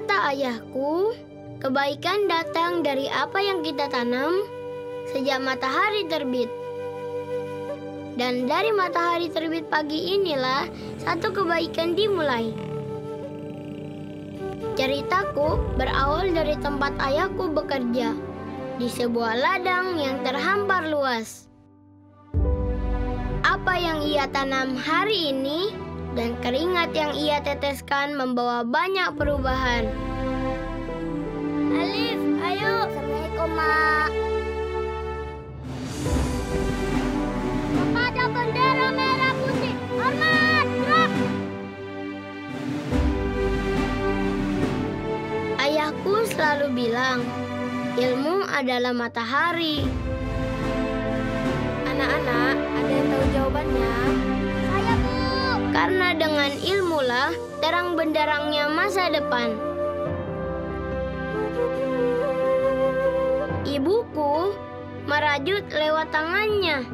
Kata ayahku, kebaikan datang dari apa yang kita tanam sejak matahari terbit. Dan dari matahari terbit pagi inilah satu kebaikan dimulai. Ceritaku berawal dari tempat ayahku bekerja, di sebuah ladang yang terhampar luas. Apa yang ia tanam hari ini dan keringat yang ia teteskan membawa banyak perubahan. Alif, ayo. Assalamualaikum, Mak. Kepada bendera merah putih, hormat, gerak. Ayahku selalu bilang, ilmu adalah matahari. Anak-anak, ada yang tahu jawabannya? Saya, Bu. Karena dengan ilmulah terang benderangnya masa depan. Ibuku merajut lewat tangannya,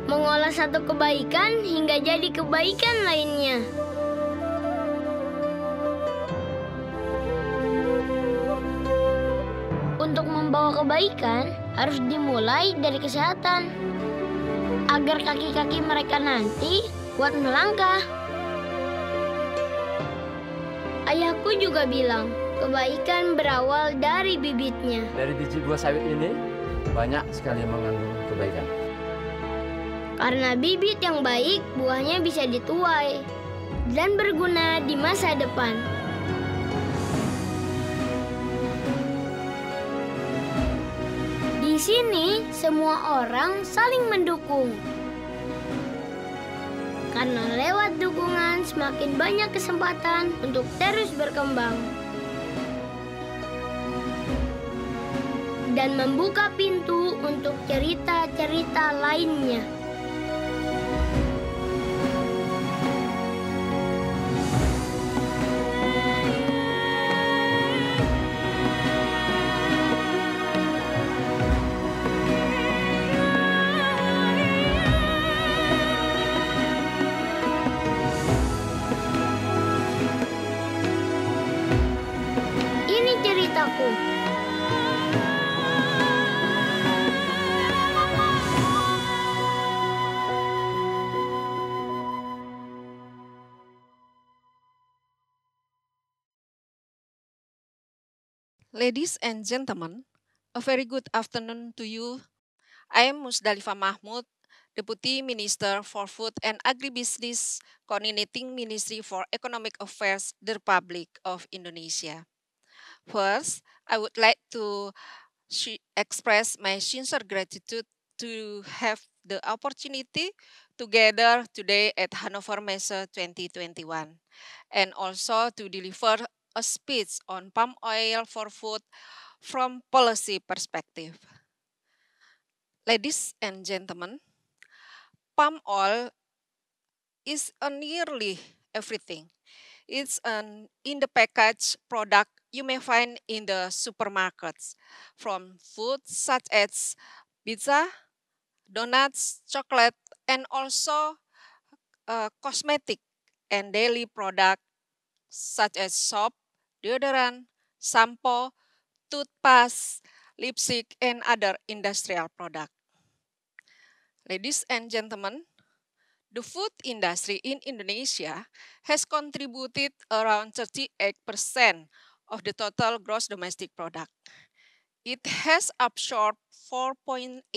mengolah satu kebaikan hingga jadi kebaikan lainnya. Untuk membawa kebaikan harus dimulai dari kesehatan, agar kaki-kaki mereka nanti kuat melangkah. Ayahku juga bilang, kebaikan berawal dari bibitnya. Dari biji buah sawit ini banyak sekali mengandung kebaikan. Karena bibit yang baik, buahnya bisa dituai dan berguna di masa depan. Di sini, semua orang saling mendukung. Karena lewat dukungan, semakin banyak kesempatan untuk terus berkembang. Dan membuka pintu untuk cerita-cerita lainnya. Ini ceritaku. Ladies and gentlemen, a very good afternoon to you. I am Musdalifah Mahmud, Deputy Minister for Food and Agribusiness, Coordinating Ministry for Economic Affairs, the Republic of Indonesia. First, I would like to express my sincere gratitude to have the opportunity to gather today at Hannover Messe 2021, and also to deliver a speech on palm oil for food from policy perspective. Ladies and gentlemen, palm oil is a nearly everything. It's an in the package product you may find in the supermarkets, from food such as pizza, donuts, chocolate, and also cosmetic and daily product such as soap, deodorant, shampoo, toothpaste, lipstick, and other industrial products. Ladies and gentlemen, the food industry in Indonesia has contributed around 38% of the total gross domestic product. It has absorbed 4.82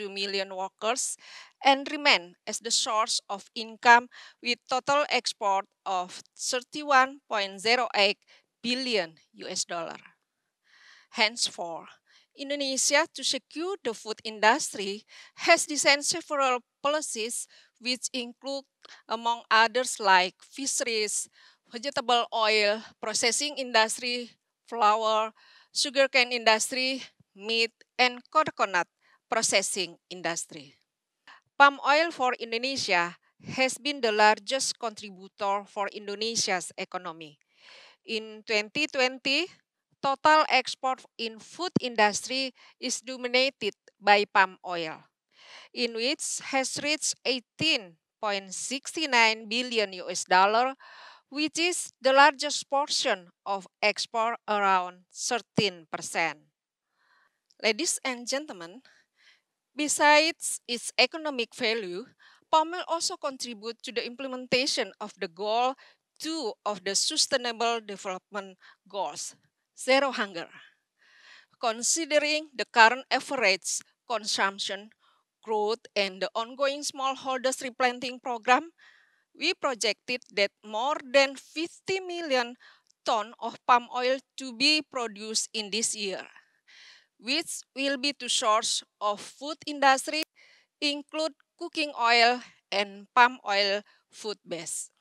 million workers and remain as the source of income with total export of 31.08 billion US dollar. Henceforth, Indonesia, to secure the food industry, has designed several policies which include, among others, like fisheries, vegetable oil, processing industry, flour, sugarcane industry, meat, and coconut processing industry. Palm oil for Indonesia has been the largest contributor for Indonesia's economy. In 2020, total export in food industry is dominated by palm oil, in which has reached 18.69 billion US dollar, which is the largest portion of export, around 13%. Ladies and gentlemen, besides its economic value, palm oil also contributes to the implementation of the goal 2 of the Sustainable Development Goals, zero hunger. Considering the current average consumption growth and the ongoing smallholders replanting program, we projected that more than 50 million tons of palm oil to be produced in this year, which will be the source of food industry, include cooking oil and palm oil food base.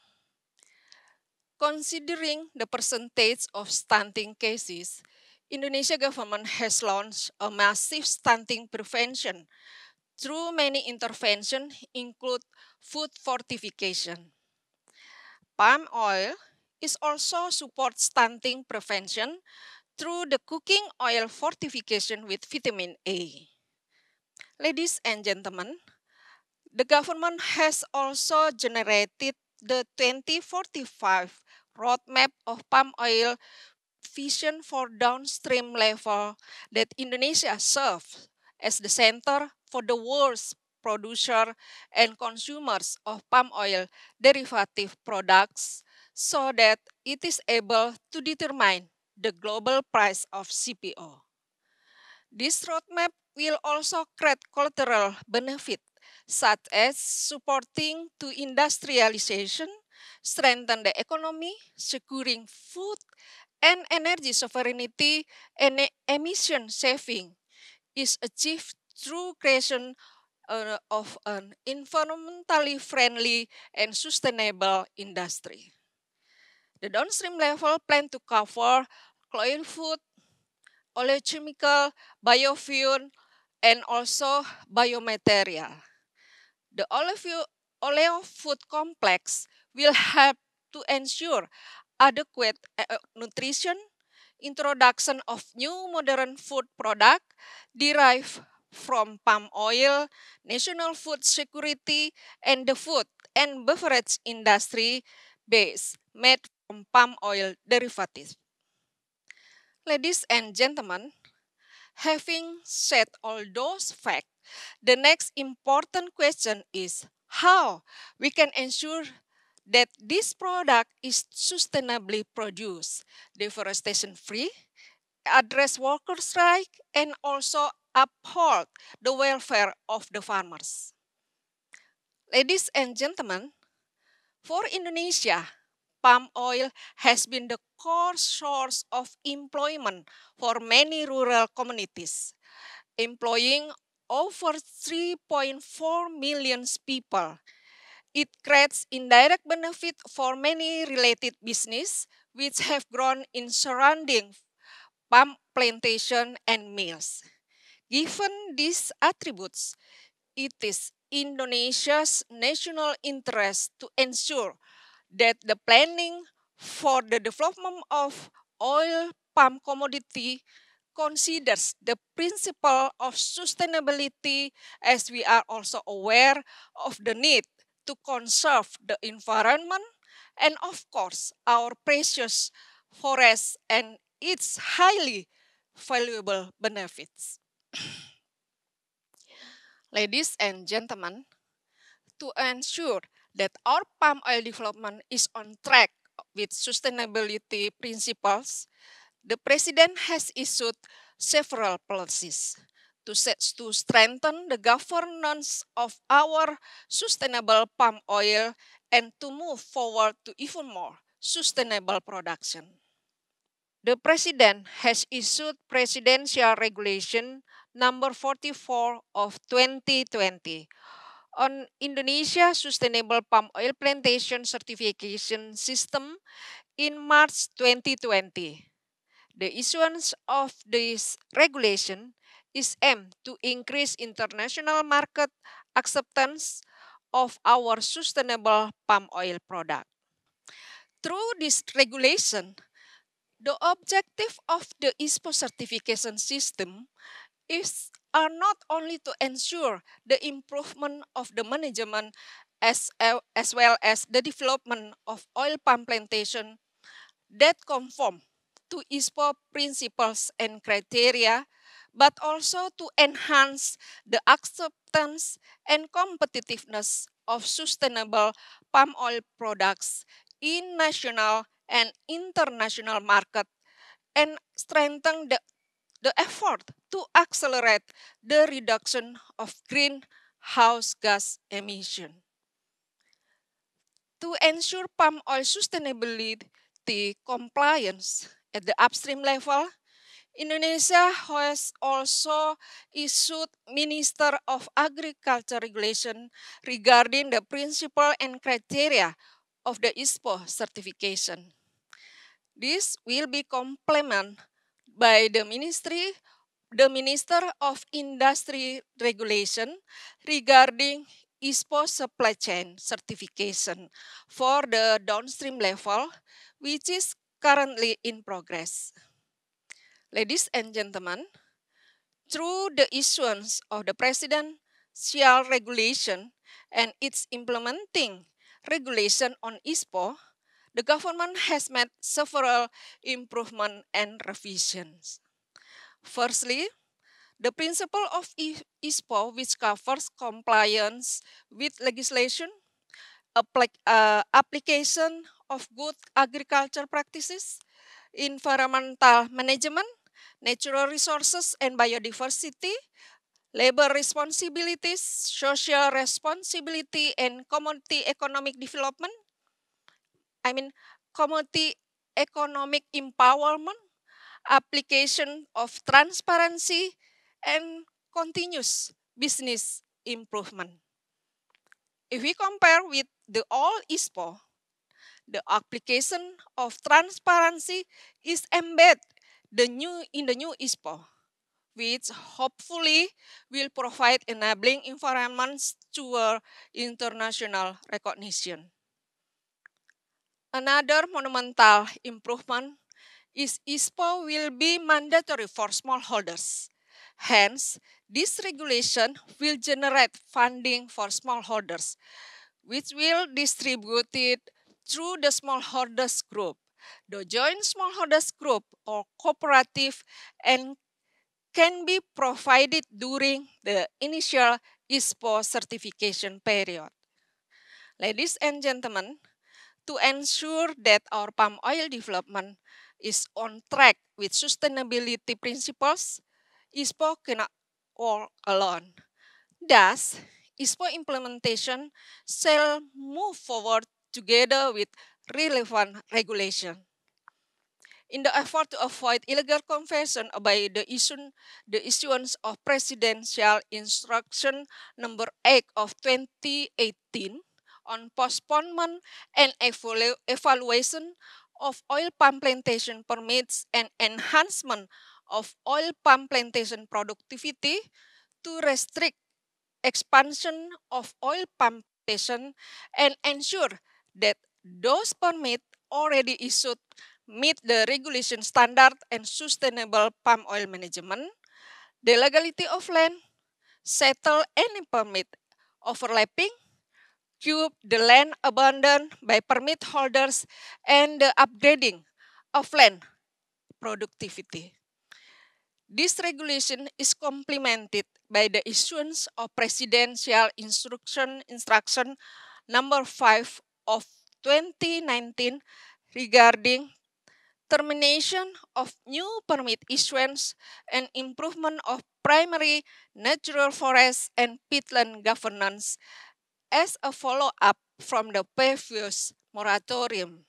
Considering the percentage of stunting cases, Indonesia government has launched a massive stunting prevention through many interventions, include food fortification. Palm oil is also support stunting prevention through the cooking oil fortification with vitamin A. Ladies and gentlemen, the government has also generated the 2045 roadmap of palm oil vision for downstream level that Indonesia serves as the center for the world's producer and consumers of palm oil derivative products so that it is able to determine the global price of CPO. This roadmap will also create collateral benefit such as supporting to industrialization, strengthen the economy, securing food and energy sovereignty and emission saving is achieved through creation of an environmentally friendly and sustainable industry. The downstream level plan to cover cloying food, oleochemical, biofuel, and also biomaterial. The oleofood complex will help to ensure adequate nutrition, introduction of new modern food product derived from palm oil, national food security, and the food and beverage industry base made from palm oil derivatives. Ladies and gentlemen, having said all those facts, the next important question is how we can ensure that this product is sustainably produced, deforestation free, address worker strike, and also uphold the welfare of the farmers. Ladies and gentlemen, for Indonesia, palm oil has been the core source of employment for many rural communities, employing over 3.4 million people. It creates indirect benefit for many related business which have grown in surrounding palm plantation and mills. Given these attributes, it is Indonesia's national interest to ensure that the planning for the development of oil palm commodity considers the principle of sustainability, as we are also aware of the need to conserve the environment and of course our precious forests and its highly valuable benefits. Ladies and gentlemen, to ensure that our palm oil development is on track with sustainability principles, the President has issued several policies to strengthen the governance of our sustainable palm oil and to move forward to even more sustainable production. The President has issued Presidential Regulation number 44 of 2020 on Indonesia Sustainable Palm Oil Plantation Certification System in March 2020. The issuance of this regulation is aimed to increase international market acceptance of our sustainable palm oil product. Through this regulation, the objective of the ISPO certification system are not only to ensure the improvement of the management as well as the development of oil palm plantation that conform to ISPO principles and criteria, but also to enhance the acceptance and competitiveness of sustainable palm oil products in national and international market, and strengthen the effort to accelerate the reduction of greenhouse gas emission. To ensure palm oil sustainability compliance at the upstream level, Indonesia has also issued Minister of Agriculture regulation regarding the principle and criteria of the ISPO certification. This will be complemented by the Minister of Industry regulation regarding ISPO supply chain certification for the downstream level, which is currently in progress. Ladies and gentlemen, through the issuance of the Presidential Regulation and its implementing regulation on ISPO, the government has made several improvements and revisions. Firstly, the principle of ISPO, which covers compliance with legislation, application of good agriculture practices, environmental management, natural resources and biodiversity, labor responsibilities, social responsibility, and community economic development. Community economic empowerment, application of transparency, and continuous business improvement. If we compare with the old ISPO, the application of transparency is embedded in the new ISPO, which hopefully will provide enabling environments toward international recognition. Another monumental improvement is ISPO will be mandatory for smallholders. Hence, this regulation will generate funding for smallholders, which will distribute it through the smallholders group, the joint smallholders group or cooperative, and can be provided during the initial ISPO certification period. Ladies and gentlemen, to ensure that our palm oil development is on track with sustainability principles, ISPO cannot work alone. Thus, ISPO implementation shall move forward together with relevant regulation. In the effort to avoid illegal conversion by the issuance of Presidential Instruction Number 8 of 2018 on postponement and evaluation of oil palm plantation permits and enhancement of oil palm plantation productivity to restrict expansion of oil palm plantation and ensure that those permits already issued meet the regulation standard and sustainable palm oil management, the legality of land, settle any permit overlapping, cube the land abandoned by permit holders, and the upgrading of land productivity. This regulation is complemented by the issuance of Presidential Instruction Number 5 of 2019 regarding termination of new permit issuance and improvement of primary natural forest and peatland governance as a follow-up from the previous moratorium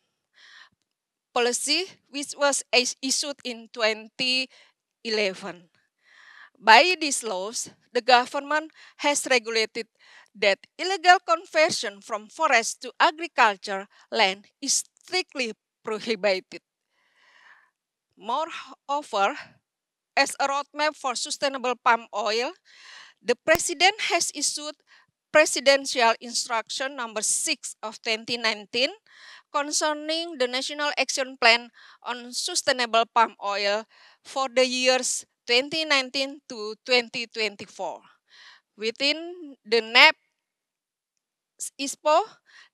policy, which was issued in 2011. By these laws, the government has regulated that illegal conversion from forest to agriculture land is strictly prohibited. Moreover, as a roadmap for sustainable palm oil, the President has issued Presidential Instruction Number 6 of 2019 concerning the National Action Plan on Sustainable Palm Oil for the years 2019 to 2024. Within the NAP ISPO,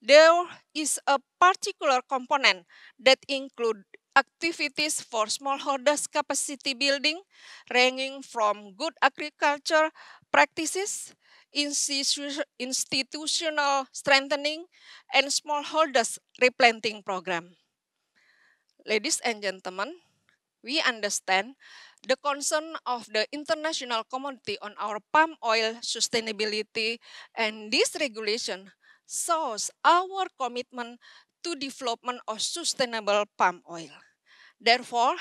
there is a particular component that include activities for smallholders capacity building, ranging from good agriculture practices, institutional strengthening, and smallholders replanting program. Ladies and gentlemen, we understand the concern of the international community on our palm oil sustainability, and this regulation shows our commitment to development of sustainable palm oil. Therefore,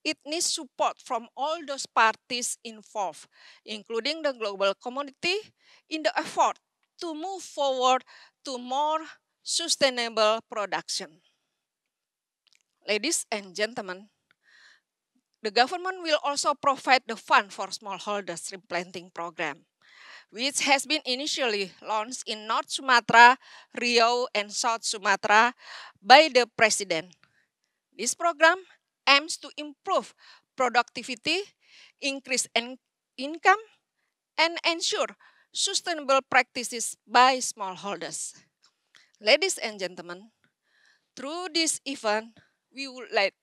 it needs support from all those parties involved, including the global community, in the effort to move forward to more sustainable production. Ladies and gentlemen, the government will also provide the fund for smallholders replanting program, which has been initially launched in North Sumatra, Riau, and South Sumatra by the President. This program aims to improve productivity, increase income, and ensure sustainable practices by smallholders. Ladies and gentlemen, through this event, we would like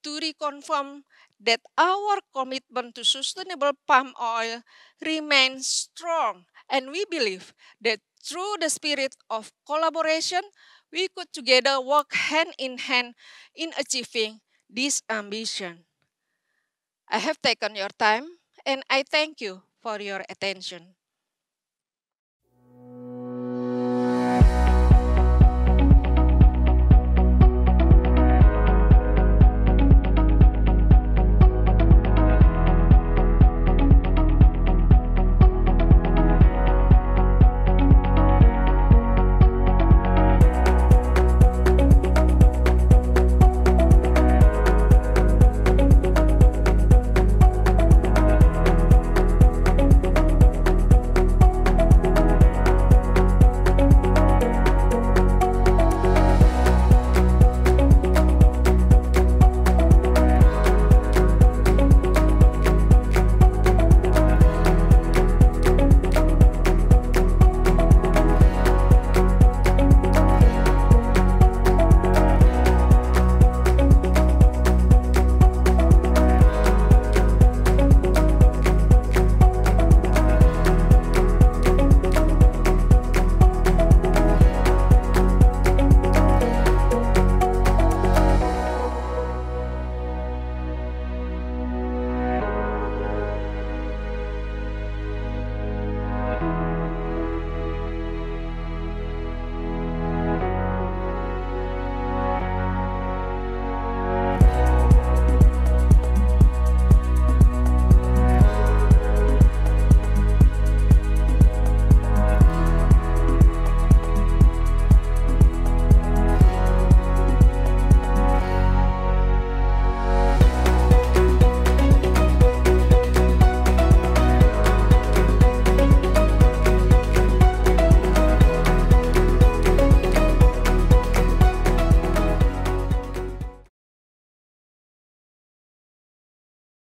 to reconfirm that our commitment to sustainable palm oil remains strong, and we believe that through the spirit of collaboration, we could together work hand in hand in achieving this ambition. I have taken your time, and I thank you for your attention.